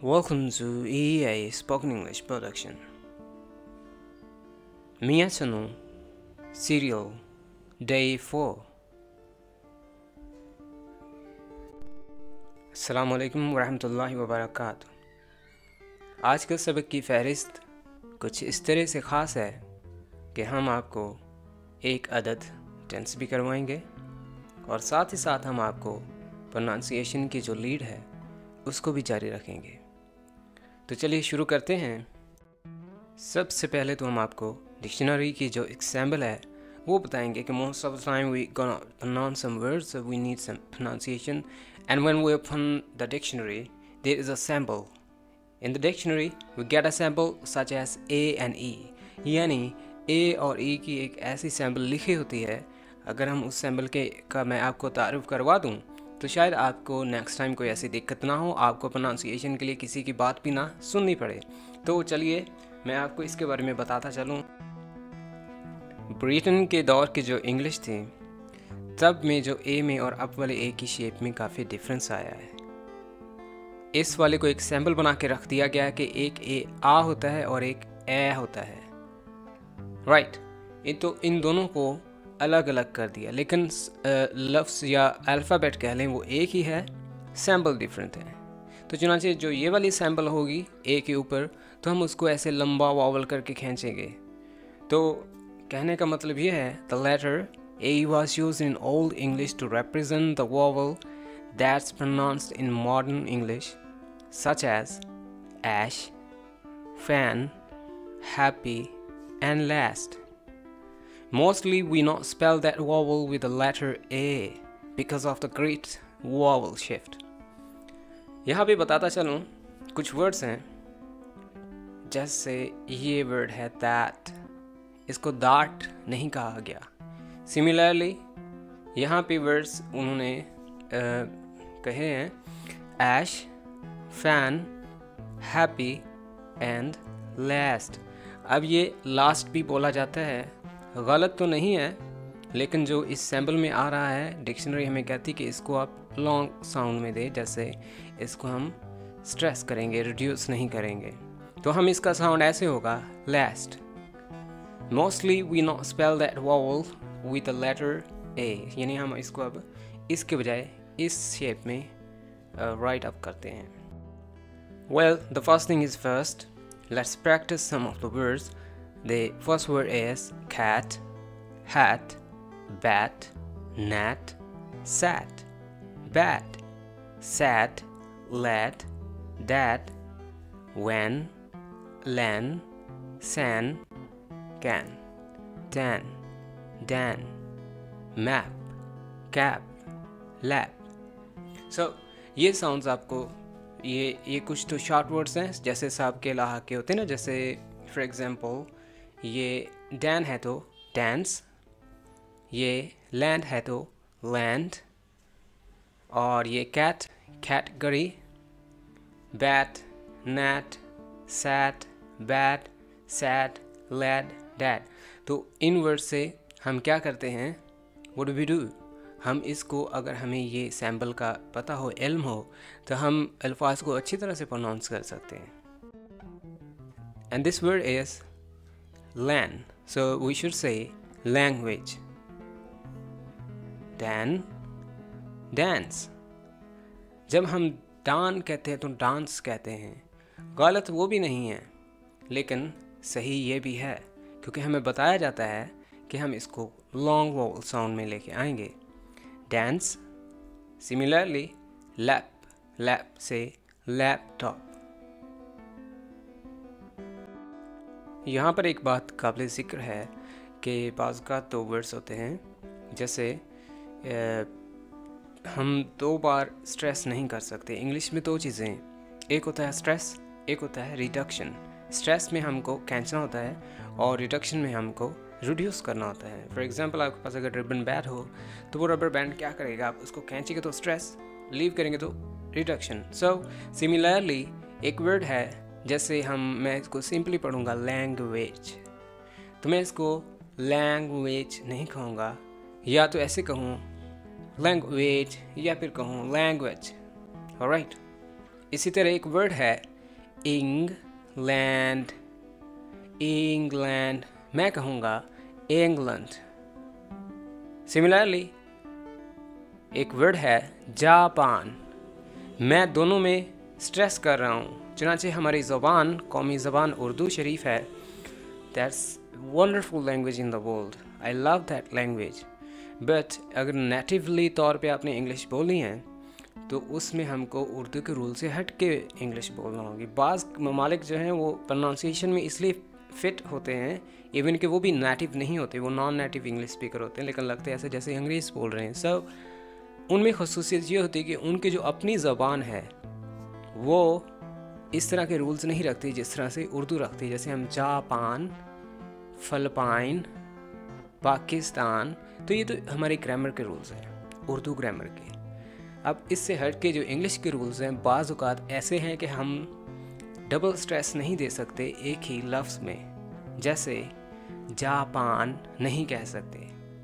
Welcome to EEA Spoken English Production. Mia Chanu Serial Day 4. अस्सलाम वालेकुम वरहमतुल्लाहि वबरकातुह। आज के सबक की फहरिस्त कुछ इस तरह से ख़ास है कि हम आपको एक अदद टेंस भी करवाएंगे और साथ ही साथ हम आपको प्रोनाउंसिएशन की जो लीड है उसको भी जारी रखेंगे। तो चलिए शुरू करते हैं। सबसे पहले तो हम आपको डिक्शनरी की जो एग्जाम्पल है वो बताएंगे कि most of the time we gonna pronounce some words, so we need some pronunciation, and when we open the dictionary there is a sample. In the dictionary we get a sample such as A and E, यानी A और E की एक ऐसी sample लिखी होती है। अगर हम उस सैम्पल का मैं आपको तारुफ करवा दूं तो शायद आपको नेक्स्ट टाइम कोई ऐसी दिक्कत ना हो, आपको प्रोनाउंसिएशन के लिए किसी की बात भी ना सुननी पड़े। तो चलिए मैं आपको इसके बारे में बताता चलूँ। ब्रिटेन के दौर की जो इंग्लिश थी तब में जो ए में और अब वाले ए की शेप में काफ़ी डिफरेंस आया है। इस वाले को एक सैम्पल बना के रख दिया गया कि एक ए आ होता है और एक ए होता है, राइट। तो इन दोनों को अलग अलग कर दिया, लेकिन लफ्ज़ या अल्फ़ाबेट कह लें वो एक ही है, सैम्पल डिफरेंट है। तो चुनांचे जो ये वाली सैम्पल होगी ए के ऊपर तो हम उसको ऐसे लंबा वावल करके खींचेंगे। तो कहने का मतलब ये है the letter A was used in old English to represent the vowel that's pronounced in modern English such as ash, fan, happy and last. Mostly we not spell that vowel with the letter A because of the great vowel shift. यहाँ पे बताता चलूँ कुछ words हैं, जैसे ये word है that, इसको that नहीं कहा गया। Similarly यहाँ पे वर्ड्स उन्होंने कहे हैं ash, fan, happy and last। अब ये last भी बोला जाता है, गलत तो नहीं है, लेकिन जो इस सैम्पल में आ रहा है डिक्शनरी हमें कहती कि इसको आप लॉन्ग साउंड में दे, जैसे इसको हम स्ट्रेस करेंगे, रिड्यूस नहीं करेंगे। तो हम इसका साउंड ऐसे होगा last. Mostly we not spell that vowel with the letter A, यानी हम इसको अब इसके बजाय इस शेप में राइट अप करते हैं। Well the first thing is first, let's practice some of the words. The first word is cat, hat, bat, gnat, sat, bat, sat, lad, dad, when, len, san, can, dan, dan, map, cap, lap. So ये sounds आपको ये कुछ तो short words हैं, जैसे साहब के लाहा के होते हैं ना, जैसे फॉर एग्जांपल ये डैन है तो डांस, ये लैंड है तो लैंड, और ये cat category, bat gnat, sat, bat, sat, lad, dad. तो इन वर्ड से हम क्या करते हैं, व्हाट डू वी डू, हम इसको अगर हमें ये सैम्पल का पता हो, इल्म हो, तो हम अल्फाज को अच्छी तरह से प्रोनाउंस कर सकते हैं। And this word is LAN, so we should say language. Dan, dance. जब हम डान कहते हैं तो डांस कहते हैं, गलत वो भी नहीं है, लेकिन सही ये भी है, क्योंकि हमें बताया जाता है कि हम इसको लॉन्ग वोवल साउंड में लेके आएंगे। डांस, सिमिलरली लैप, लैप से लैपटॉप। यहाँ पर एक बात काबिल ज़िक्र है कि बाज़ का तो वर्ड्स होते हैं, जैसे हम दो बार स्ट्रेस नहीं कर सकते। इंग्लिश में दो चीज़ें, एक होता है स्ट्रेस, एक होता है रिडक्शन। स्ट्रेस में हमको खींचना होता है और रिडक्शन में हमको रिड्यूस करना होता है। फॉर एग्जांपल आपके पास अगर रबर बैंड हो तो वो रबर बैंड क्या करेगा, आप उसको खींचेंगे तो स्ट्रेस, लीव करेंगे तो रिडक्शन। सो सिमिलरली एक वर्ड है, जैसे मैं इसको सिंपली पढ़ूंगा लैंग्वेज, तो मैं इसको लैंग्वेज नहीं कहूँगा, या तो ऐसे कहूँ लैंग्वेज या फिर कहूँ लैंग्वेज, ऑलराइट। इसी तरह एक वर्ड है इंग्लैंड, इंग्लैंड, मैं कहूँगा इंग्लैंड। सिमिलरली एक वर्ड है जापान, मैं दोनों में स्ट्रेस कर रहा हूँ, चुनांचे हमारी ज़बान, कौमी ज़बान उर्दू शरीफ है। That's wonderful language in the world, I love that language. But अगर नेटिवली तौर पे आपने इंग्लिश बोलनी है तो उसमें हमको उर्दू के रूल से हट के इंग्लिश बोलना होगी। बाज़ ममालिक जो हैं वो प्रोनाउंसिएशन में इसलिए फ़िट होते हैं, इवन कि वो भी नेटिव नहीं होते, वो नॉन नेटिव इंग्लिश स्पीकर होते हैं, लेकिन लगते हैं ऐसे जैसे अंग्रेज़ बोल रहे हैं। सब उनमें खसूसियत ये होती है कि उनकी जो अपनी ज़बान है वो इस तरह के रूल्स नहीं रखती जिस तरह से उर्दू रखती है। जैसे हम जापान, फ़िलिपाइन, पाकिस्तान, तो ये तो हमारे ग्रामर के रूल्स हैं, उर्दू ग्रामर के। अब इससे हट के जो इंग्लिश के रूल्स हैं बाज़ औक़ात ऐसे हैं कि हम डबल स्ट्रेस नहीं दे सकते एक ही लफ्ज़ में। जैसे जापान नहीं कह सकते,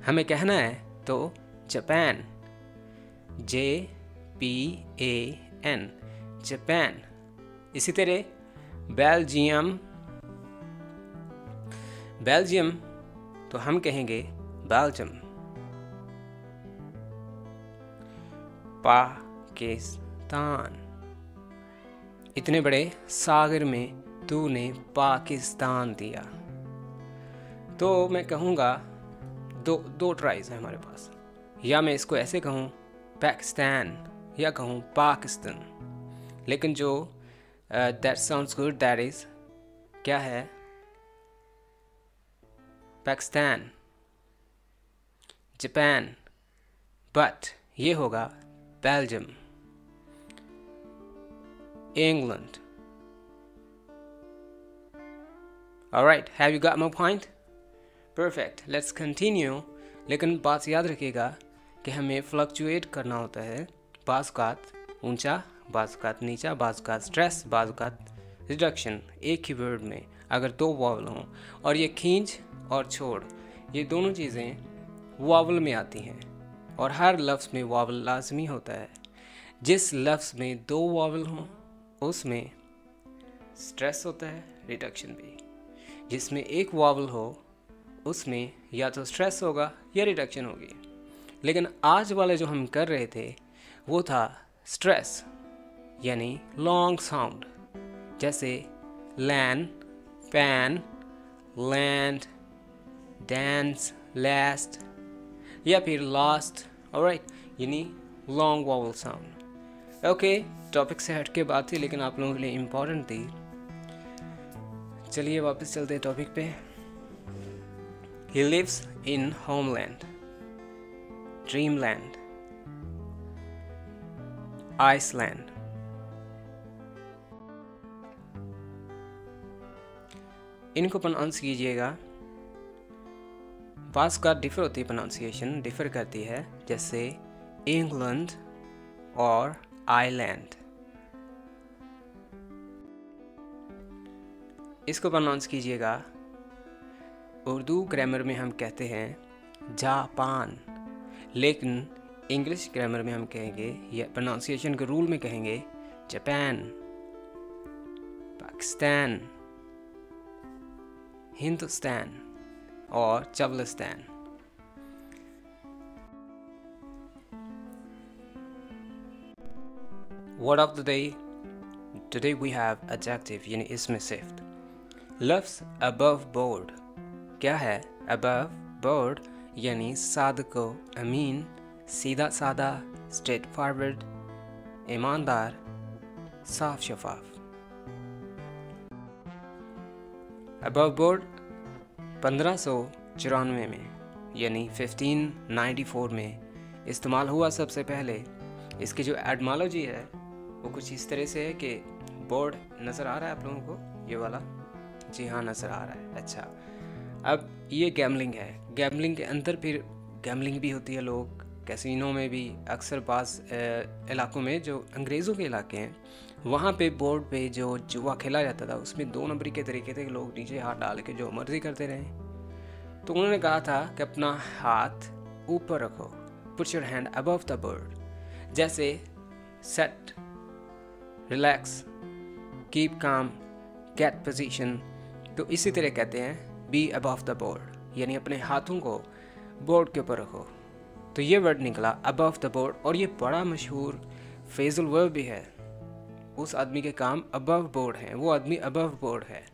हमें कहना है तो जापान, JAPAN, जापान। इसी तरह बेल्जियम, बेल्जियम तो हम कहेंगे बेल्जियम। पाकिस्तान, इतने बड़े सागर में तूने पाकिस्तान दिया। तो मैं कहूँगा दो ट्राइज है हमारे पास, या मैं इसको ऐसे कहूँ पाकिस्तान या कहूँ पाकिस्तान, लेकिन जो that sounds good, that is क्या है पाकिस्तान, जापान, बट ये होगा Belgium, England. Alright, have you got my point? Perfect, let's continue. लेकिन बात याद रखिएगा कि हमें फ्लक्चुएट करना होता है, बाज़-औक़ात ऊंचा, बाज़-औक़ात नीचा, बाज़-औक़ात स्ट्रेस, बाज़-औक़ात रिडक्शन, एक ही वर्ड में अगर दो वावल हों। और ये खींच और छोड़, ये दोनों चीज़ें वावल में आती हैं और हर लफ्ज़ में वावल लाजमी होता है। जिस लफ्ज़ में दो वावल हों उसमें स्ट्रेस होता है, रिडक्शन भी। जिसमें एक वावल हो उसमें या तो स्ट्रेस होगा या रिडक्शन होगी। लेकिन आज वाले जो हम कर रहे थे वो था स्ट्रेस, यानी लॉन्ग साउंड, जैसे लैन, पैन, लैंड, डांस, लास्ट या फिर लास्ट। ऑलराइट, यानी long vowel sound. Okay, topic से हट के बात थी लेकिन आप लोगों के लिए इम्पोर्टेंट थी। चलिए वापस चलते हैं टॉपिक पे। He lives in homeland, dreamland, Iceland. इनको प्रोनाउंस कीजिएगा, बाज़ का डिफ़र होती है, प्रोनाउंसिएशन डिफ़र करती है, जैसे इंग्लैंड और आइलैंड। इसको प्रोनाउंस कीजिएगा, उर्दू ग्रामर में हम कहते हैं जापान, लेकिन इंग्लिश ग्रामर में हम कहेंगे या प्रोनाउंसिएशन के रूल में कहेंगे जापान, पाकिस्तान, हिंदुस्तान और चबलिस्तान। Word of the day. Today we have adjective यानी इसमें सिफ्त। लफ्ज़ above board क्या है? above board यानी सादको अमीन, सीधा सादा, स्ट्रेट फॉरवर्ड, ईमानदार, साफ शफाफ। above board 1594 में यानी 1594 में इस्तेमाल हुआ सबसे पहले। इसकी जो एटमोलॉजी है वो कुछ इस तरह से है कि बोर्ड नज़र आ रहा है आप लोगों को, ये वाला? जी हाँ, नज़र आ रहा है। अच्छा, अब ये गैमलिंग है। गैमलिंग के अंदर फिर गैमलिंग भी होती है, लोग कैसीनो में भी अक्सर पास इलाकों में जो अंग्रेज़ों के इलाके हैं वहाँ पे बोर्ड पे जो जुआ खेला जाता था उसमें 2 नंबरी के तरीके थे कि लोग नीचे हाथ डाल के जो मर्ज़ी करते रहे। तो उन्होंने कहा था कि अपना हाथ ऊपर रखो, put your hand above the board, जैसे set relax, keep calm, get position. तो इसी तरह कहते हैं बी अबव द बोर्ड, यानी अपने हाथों को बोर्ड के ऊपर रखो। तो ये वर्ड निकला अबव द बोर्ड, और ये बड़ा मशहूर फ्रेजल वर्ब भी है। उस आदमी के काम अबव बोर्ड हैं, वो आदमी अबव बोर्ड है,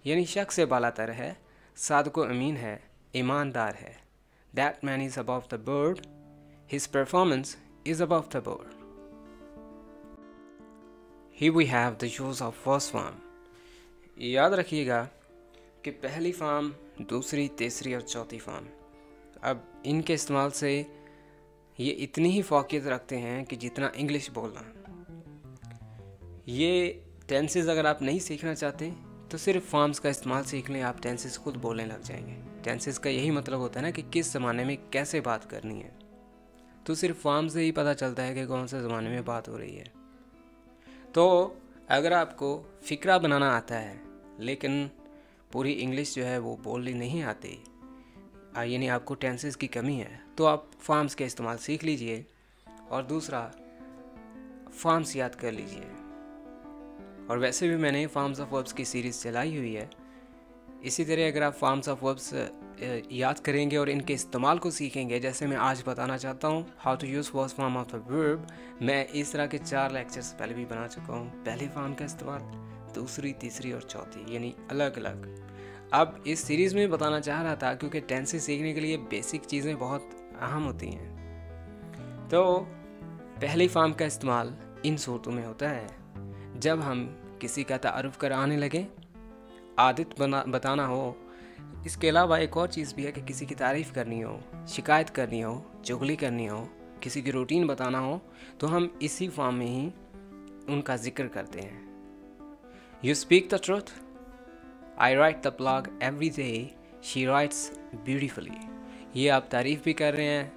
यानी शख्स से बालातर है, सादको अमीन है, ईमानदार है। That man is above the board, his performance is above the board. Here we have the use of first form। याद रखिएगा कि पहली फॉर्म, दूसरी, तीसरी और चौथी फॉर्म, अब इनके इस्तेमाल से ये इतनी ही फौकियत रखते हैं कि जितना इंग्लिश बोलना। ये टेंसेस अगर आप नहीं सीखना चाहते तो सिर्फ फॉर्म्स का इस्तेमाल सीख लें, आप टेंसेस खुद बोलने लग जाएंगे। टेंसेस का यही मतलब होता है ना कि किस ज़माने में कैसे बात करनी है, तो सिर्फ फॉर्म से ही पता चलता है कि कौन से ज़माने में बात हो रही है। तो अगर आपको फ़िक्रा बनाना आता है लेकिन पूरी इंग्लिश जो है वो बोलनी नहीं आती, यानी आपको टेंसेस की कमी है, तो आप फॉर्म्स के इस्तेमाल सीख लीजिए। और दूसरा, फॉर्म्स याद कर लीजिए। और वैसे भी मैंने फॉर्म्स ऑफ वर्ब्स की सीरीज़ चलाई हुई है। इसी तरह अगर आप फॉर्म्स ऑफ वर्ब्स याद करेंगे और इनके इस्तेमाल को सीखेंगे, जैसे मैं आज बताना चाहता हूँ how to use first form of the verb, मैं इस तरह के 4 लेक्चर्स पहले भी बना चुका हूँ। पहली फॉर्म का इस्तेमाल, दूसरी, तीसरी और चौथी, यानी अलग अलग। अब इस सीरीज़ में बताना चाह रहा था क्योंकि टेंसेस सीखने के लिए बेसिक चीज़ें बहुत अहम होती हैं। तो पहली फॉर्म का इस्तेमाल इन सूरतों में होता है जब हम किसी का तारुफ कराने लगे, आदत बताना हो। इसके अलावा एक और चीज़ भी है कि किसी की तारीफ़ करनी हो, शिकायत करनी हो, चुगली करनी हो, किसी की रूटीन बताना हो, तो हम इसी फॉर्म में ही उनका जिक्र करते हैं। You speak the truth, I right the blog every day, she writes beautifully. ये आप तारीफ़ भी कर रहे हैं।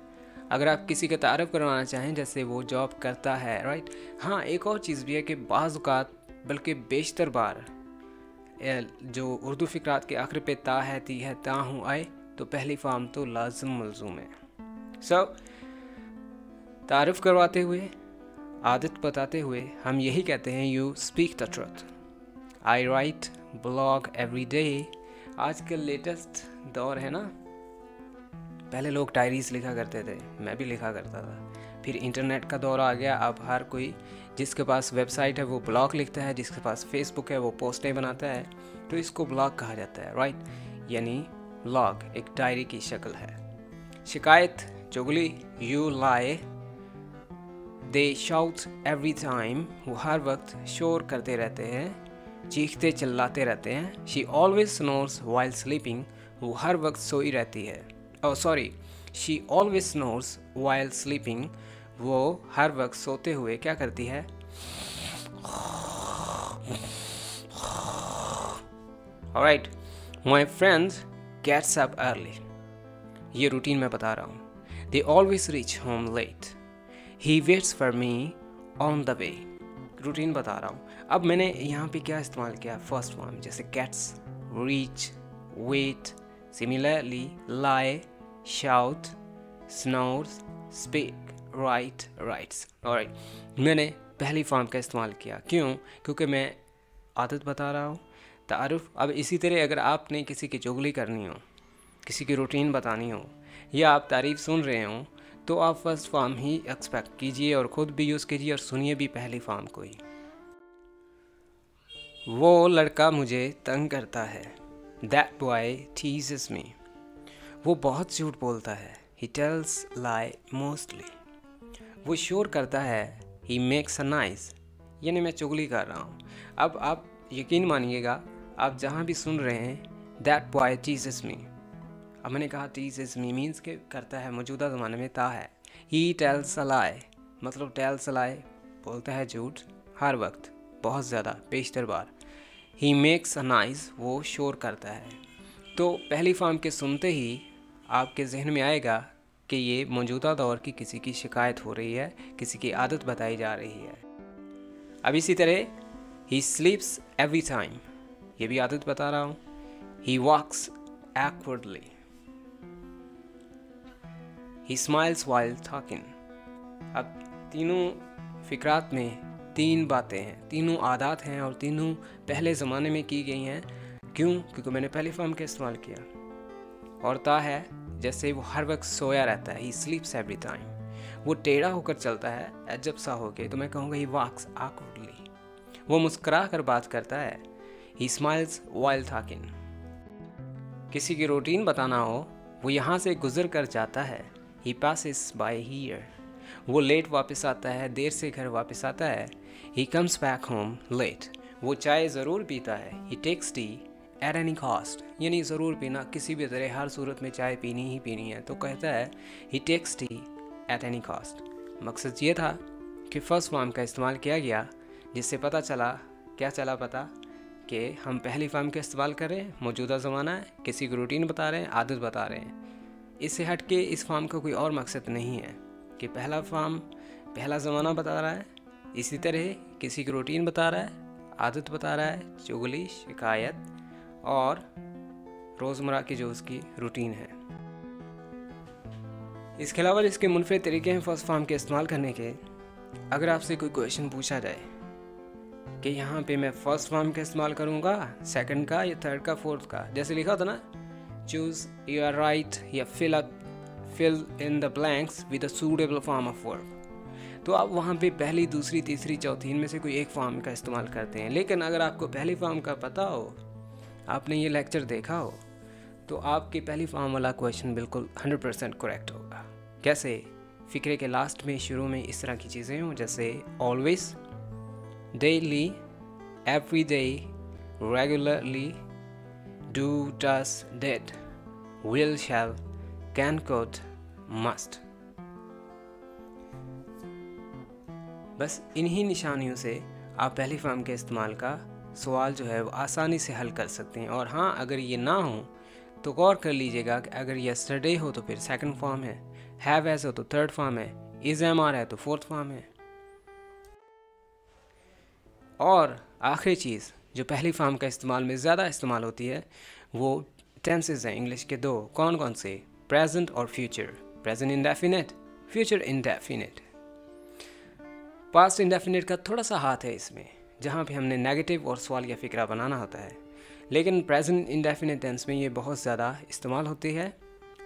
अगर आप किसी का तारुफ करवाना चाहें, जैसे वो जॉब करता है, राइट। हाँ, एक और चीज़ भी है कि बाज़ औक़ात, बल्कि बेशतर बार, जो उर्दू फ़िक्रात के आखिर पे ता है, ती है, ता हूँ, आए, तो पहली फॉर्म तो लाज़िम मलज़ूम है। तारुफ करवाते हुए, आदत बताते हुए हम यही कहते हैं you speak the truth, I right blog every day. आजकल लेटेस्ट दौर है ना, पहले लोग डायरीज़ लिखा करते थे, मैं भी लिखा करता था। फिर इंटरनेट का दौर आ गया, अब हर कोई, जिसके पास वेबसाइट है वो ब्लॉग लिखता है, जिसके पास फेसबुक है वो पोस्टें बनाता है, तो इसको ब्लॉग कहा जाता है, राइट। यानी ब्लॉग एक डायरी की शक्ल है। शिकायत, चुगली, you lie, they shout every time, वो हर वक्त शोर करते रहते हैं, चीखते चिल्लाते रहते हैं। She always snores while sleeping, वो हर वक्त सोई रहती है। She always snores while sleeping, वो हर वक्त सोते हुए क्या करती है? Alright, my friends gets up early, ये रूटीन मैं बता रहा हूँ। They always reach home late, he waits for me on the way, routine बता रहा हूँ। अब मैंने यहाँ पे क्या इस्तेमाल किया? फर्स्ट फॉर्म, जैसे gets, reach, wait. Similarly lie, shout, snores, speak, write, writes. Alright, मैंने पहली फॉर्म का इस्तेमाल किया। क्यों? क्योंकि मैं आदत बता रहा हूँ, तारुफ। अब इसी तरह अगर आपने किसी की चुगली करनी हो, किसी की रूटीन बतानी हो, या आप तारीफ़ सुन रहे हो, तो आप फर्स्ट फॉर्म ही एक्सपेक्ट कीजिए और ख़ुद भी यूज़ कीजिए और सुनिए भी पहली फॉर्म को ही। वो लड़का मुझे तंग करता है, दैट बॉय टीजेस मी, वो बहुत झूठ बोलता है, ही टेल्स लाई मोस्टली। वो शोर करता है, ही मेक्स अ नॉइज़, यानी मैं चुगली कर रहा हूँ। अब आप यकीन मानिएगा, आप जहाँ भी सुन रहे हैं दैट बॉय टीजेस मी, अब मैंने कहा टीजेस मी मीन्स के करता है, मौजूदा ज़माने में ता है। ही टेल्स अ लाई, मतलब टेल्स अ लाई, बोलता है झूठ हर वक्त, बहुत ज़्यादा, बेशतर बार। ही मेक्स अ नॉइज़, वो शोर करता है। तो पहली फॉर्म के सुनते ही आपके जहन में आएगा कि ये मौजूदा दौर की किसी की शिकायत हो रही है, किसी की आदत बताई जा रही है। अब इसी तरह ही स्लीप्स एवरी टाइम, ये भी आदत बता रहा हूँ। ही वॉक्स awkwardly, ही स्माइल्स while talking। अब तीनों फ़िक्रात में 3 बातें हैं, तीनों आदात हैं और तीनों पहले ज़माने में की गई हैं। क्यों? क्योंकि मैंने पहली फॉर्म का इस्तेमाल किया। और ता है जैसे वो हर वक्त सोया रहता है, ही स्लीप्स एवरी टाइम। वो टेढ़ा होकर चलता है, अजब सा होके, तो मैं कहूँगा ही वॉक्स awkwardly। वो मुस्कुरा कर बात करता है, ही स्माइल्स while talking। किसी की रूटीन बताना हो, वो यहाँ से गुजर कर जाता है, ही passes by here। वो लेट वापस आता है, देर से घर वापस आता है, ही comes back home late। वो चाय ज़रूर पीता है, ही takes tea at any cost। यानी ज़रूर पीना, किसी भी तरह हर सूरत में चाय पीनी ही पीनी है, तो कहता है ही takes tea at any cost। मकसद ये था कि फर्स्ट फॉर्म का इस्तेमाल किया गया, जिससे पता चला, क्या चला पता, कि हम पहली फॉर्म का इस्तेमाल कर रहे हैं, मौजूदा ज़माना है, किसी की रूटीन बता रहे हैं, आदत बता रहे हैं। इससे हट के इस फॉर्म का कोई और मकसद नहीं है कि पहला फॉर्म पहला ज़माना बता रहा है, इसी तरह किसी की रूटीन बता रहा है, आदत बता रहा है, चुगली, शिकायत और रोज़मर्रा की जो उसकी रूटीन है। इसके अलावा इसके मुनफरद तरीके हैं फर्स्ट फॉर्म के इस्तेमाल करने के। अगर आपसे कोई क्वेश्चन पूछा जाए कि यहाँ पे मैं फर्स्ट फॉर्म का इस्तेमाल करूँगा, सेकंड का या थर्ड का, फोर्थ का, जैसे लिखा होता ना, चूज योर राइट या fill in the blanks with a suitable form of verb, तो आप वहाँ पे पहली, दूसरी, तीसरी, चौथी इनमें से कोई एक फॉर्म का इस्तेमाल करते हैं। लेकिन अगर आपको पहली फॉर्म का पता हो, आपने ये लेक्चर देखा हो, तो आपकी पहली फॉर्म वाला क्वेश्चन बिल्कुल 100% करेक्ट होगा। कैसे? फ़िक्रे के लास्ट में, शुरू में इस तरह की चीज़ें हों, जैसे always, daily, every day, regularly, do, does, did, will, shall, can, could, must. बस इन्हीं निशानियों से आप पहली फॉर्म के इस्तेमाल का सवाल जो है वो आसानी से हल कर सकते हैं। और हाँ, अगर ये ना हो तो गौर कर लीजिएगा कि अगर यस्टरडे हो तो फिर सेकंड फॉर्म है, हैव एज हो तो थर्ड फॉर्म है, इज एम आर है तो फोर्थ फॉर्म है। और आखिरी चीज़ जो पहली फॉर्म का इस्तेमाल में ज़्यादा इस्तेमाल होती है, वो टेंसेस हैं इंग्लिश के दो। कौन कौन से? प्रेजेंट और future. Present indefinite, future indefinite. Past indefinite का थोड़ा सा हाथ है इसमें, जहाँ पे हमने नेगेटिव और सवाल या फ़िक्रा बनाना होता है, लेकिन प्रेजेंट इंडेफिनिट टेंस में ये बहुत ज़्यादा इस्तेमाल होती है।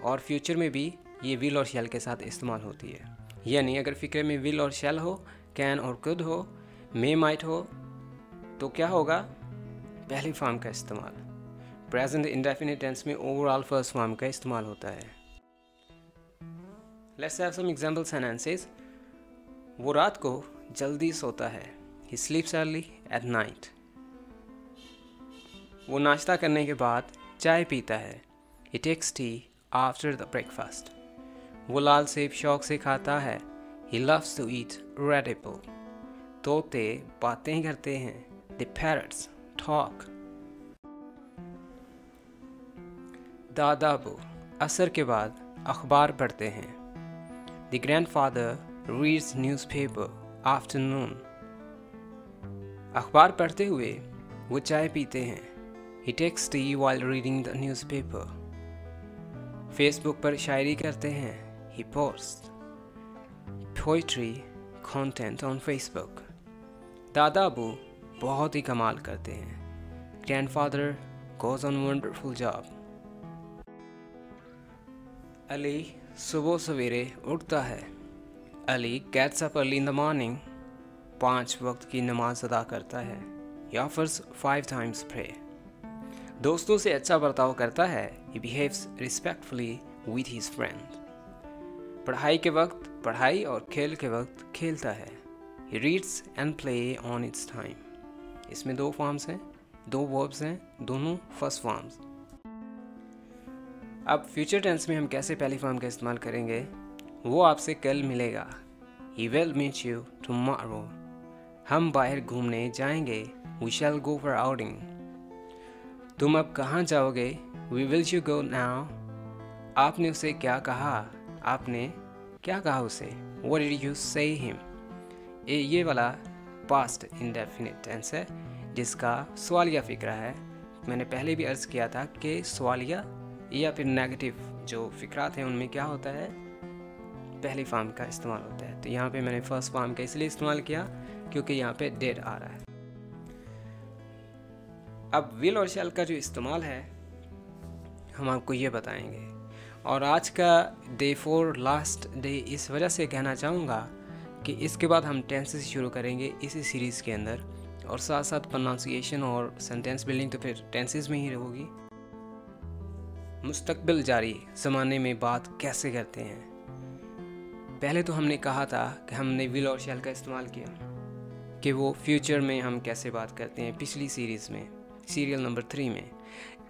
और फ्यूचर में भी ये विल और शैल के साथ इस्तेमाल होती है। यानी अगर फ़िक्रे में विल और शैल हो, कैन और कुड हो, मे माइट हो, तो क्या होगा? पहली फॉर्म का इस्तेमाल। प्रेजेंट इंडेफिनिट टेंस में ओवरऑल फर्स्ट फॉर्म का इस्तेमाल होता है। Let's have some examples and answers. वो रात को जल्दी सोता है, he sleeps early at night. वो नाश्ता करने के बाद चाय पीता है, he takes tea after the breakfast. वो लाल सेब शौक से खाता है, he loves to eat red apple. तोते बातें करते हैं, द पैरट्स टॉक। दादाबू असर के बाद अखबार पढ़ते हैं, the grandfather reads newspaper afternoon. अखबार पढ़ते हुए वो चाय पीते हैं, he takes tea while reading the newspaper. Facebook पर शायरी करते हैं, he post poetry content on Facebook. दादा अबू बहुत ही कमाल करते हैं, grandfather goes on wonderful job. Ali सुबह सवेरे उठता है, Ali gets up early in the morning. 5 वक्त की नमाज अदा करता है, ही ऑफर्स 5 टाइम्स प्रे। दोस्तों से अच्छा बर्ताव करता है, he behaves respectfully with his friend. पढ़ाई के वक्त पढ़ाई और खेल के वक्त खेलता है, he reads and play on it's time. इसमें 2 फॉर्म्स हैं, 2 वर्ब्स हैं, दोनों फर्स्ट फॉर्म्स। अब फ्यूचर टेंस में हम कैसे पहली फॉर्म का इस्तेमाल करेंगे, वो आपसे कल मिलेगा, he will meet you tomorrow. हम बाहर घूमने जाएंगे, we shall go for outing. तुम अब कहाँ जाओगे, we will you go now. आपने उसे क्या कहा, आपने क्या कहा उसे, what did you say him. ये वाला पास्ट इंडेफिनिट टेंस है, जिसका सवालिया फ़िक्रा है। मैंने पहले भी अर्ज़ किया था कि सवालिया या फिर नेगेटिव जो फ़िक्रात हैं उनमें क्या होता है, पहली फॉर्म का इस्तेमाल होता है। तो यहाँ पे मैंने फर्स्ट फॉर्म का इसलिए इस्तेमाल किया क्योंकि यहाँ पे डेड आ रहा है। अब विल और शैल का जो इस्तेमाल है हम आपको ये बताएंगे। और आज का डे 4 लास्ट डे इस वजह से कहना चाहूँगा कि इसके बाद हम टेंसेस शुरू करेंगे इसी सीरीज़ के अंदर, और साथ साथ प्रोनाउंसिएशन और सेंटेंस बिल्डिंग तो फिर टेंसेस में ही होगी। मुस्तकबिल जारी ज़माने में बात कैसे करते हैं। पहले तो हमने कहा था कि हमने विल और शैल का इस्तेमाल किया कि वो फ्यूचर में हम कैसे बात करते हैं, पिछली सीरीज़ में सीरियल नंबर 3 में।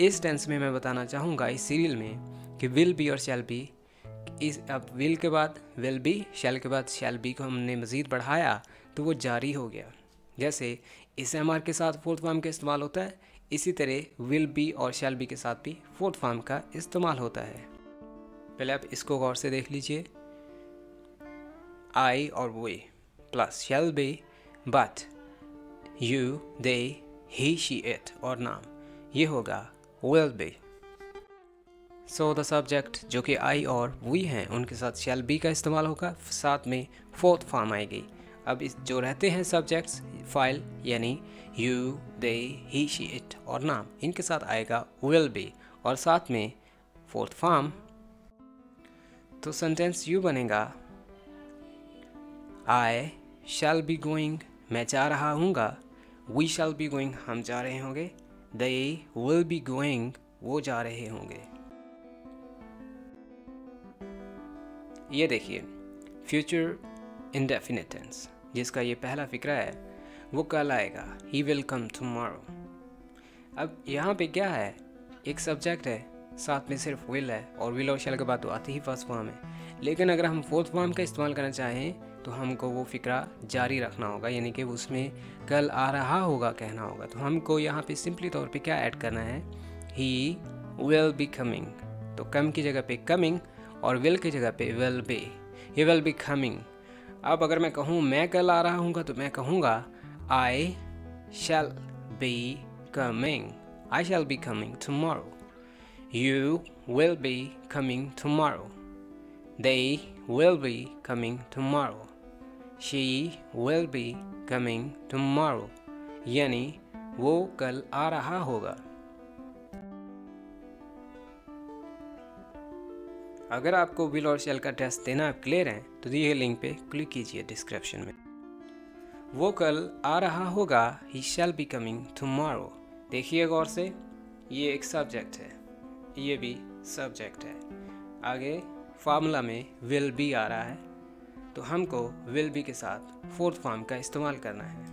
इस टेंस में मैं बताना चाहूँगा इस सीरियल में कि विल बी और शैल बी, अब विल के बाद विल बी, शैल के बाद शैल बी को हमने मज़ीद बढ़ाया तो वो जारी हो गया। जैसे इस एम.आर. के साथ फोर्थ फॉर्म का इस्तेमाल होता है, इसी तरह विल बी और शैल बी के साथ भी फोर्थ फॉर्म का इस्तेमाल होता है। पहले आप इसको गौर से देख लीजिए। आई और way plus shall be, but, you, they, he, she, it और नाम, ये होगा will be. So the subject जो कि आई और वी हैं उनके साथ शैल बी का इस्तेमाल होगा, साथ में फोर्थ फॉर्म आएगी। अब इस जो रहते हैं सब्जेक्ट्स फाइल यानी you, they, he, she, it और नाम, इनके साथ आएगा विल बी और साथ में फोर्थ फॉर्म। तो सेंटेंस यू बनेगा आई शैल बी गोइंग, मैं जा रहा हूँगा। वी शैल बी गोइंग, हम जा रहे होंगे। दे विल बी गोइंग, वो जा रहे होंगे। ये देखिए फ्यूचर इंडेफिनिट टेंस जिसका ये पहला फिक्रा है वो कल आएगा, ही विल कम टुमारो। अब यहाँ पे क्या है, एक सब्जेक्ट है, साथ में सिर्फ विल है और विल और शैल के बाद तो आती ही फर्स्ट फॉर्म है। लेकिन अगर हम फोर्थ फॉर्म का इस्तेमाल करना चाहें तो हमको वो फिक्रा जारी रखना होगा, यानी कि उसमें कल आ रहा होगा कहना होगा। तो हमको यहाँ पे सिंपली तौर पे क्या ऐड करना है, ही विल बी कमिंग। तो कम की जगह पे कमिंग और विल की जगह पे will be, he will be coming. अब अगर मैं कहूँ मैं कल आ रहा हूँ तो मैं कहूँगा I shall be coming, I shall be coming tomorrow. You will be coming tomorrow, they will be coming tomorrow, she will be coming tomorrow, यानी वो कल आ रहा होगा। अगर आपको विल और शैल का टेस्ट देना आप क्लियर हैं तो दिए लिंक पे क्लिक कीजिए डिस्क्रिप्शन में। वो कल आ रहा होगा, he shall be coming tomorrow। देखिए गौर से, ये एक सब्जेक्ट है, ये भी सब्जेक्ट है। आगे फार्मूला में विल बी आ रहा है तो हमको विल बी के साथ फोर्थ फॉर्म का इस्तेमाल करना है।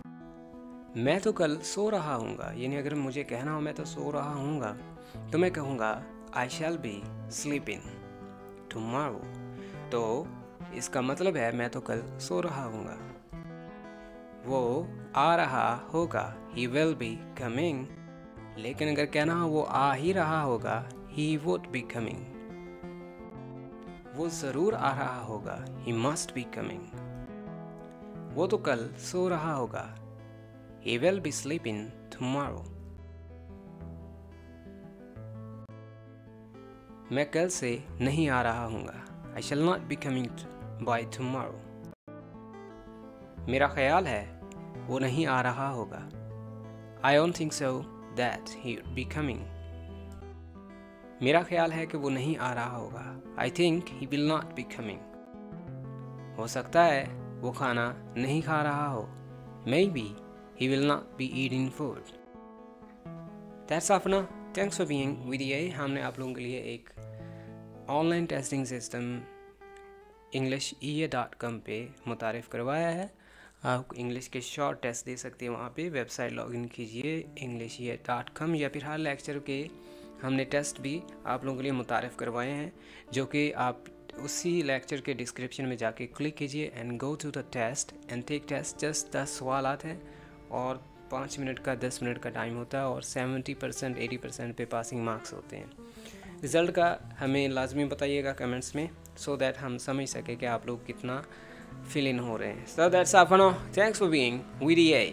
मैं तो कल सो रहा हूँगा, यानी अगर मुझे कहना हो मैं तो सो रहा हूँगा तो मैं कहूँगा I shall B sleeping tomorrow. तो इसका मतलब है मैं तो कल सो रहा हूँगा। वो आ रहा होगा, ही विल बी कमिंग। लेकिन अगर कहना हो वो आ ही रहा होगा, ही वुड बी कमिंग। वो ज़रूर आ रहा होगा, he must be coming। वो तो कल सो रहा होगा, he will be sleeping tomorrow। मैं कल से नहीं आ रहा हूँगा, I shall not be coming by tomorrow। मेरा ख्याल है वो नहीं आ रहा होगा, I don't think so that he would be coming। मेरा ख्याल है कि वो नहीं आ रहा होगा, I think he will not be coming। हो सकता है वो खाना नहीं खा रहा हो, maybe he will not be eating food। That's all for now। Thanks for being with me। हमने आप लोगों के लिए एक ऑनलाइन टेस्टिंग सिस्टम EnglishEA.com पे मुतारिफ़ करवाया है। आप इंग्लिश के शॉर्ट टेस्ट दे सकते हैं, वहाँ पे वेबसाइट लॉगिन कीजिए EnglishEA.com, या फिर हर लेक्चर के हमने टेस्ट भी आप लोगों के लिए मुतारिफ़ करवाए हैं, जो कि आप उसी लेक्चर के डिस्क्रिप्शन में जाके क्लिक कीजिए and go to the test and take test. Just 10 सवालात हैं और 5 मिनट का 10 मिनट का टाइम होता है और 70% 80% पे पासिंग मार्क्स होते हैं। रिज़ल्ट का हमें लाजमी बताइएगा कमेंट्स में, सो दैट हम समझ सकें कि आप लोग कितना फिल इन हो रहे हैं। So that's all for now. Thanks for being with EA।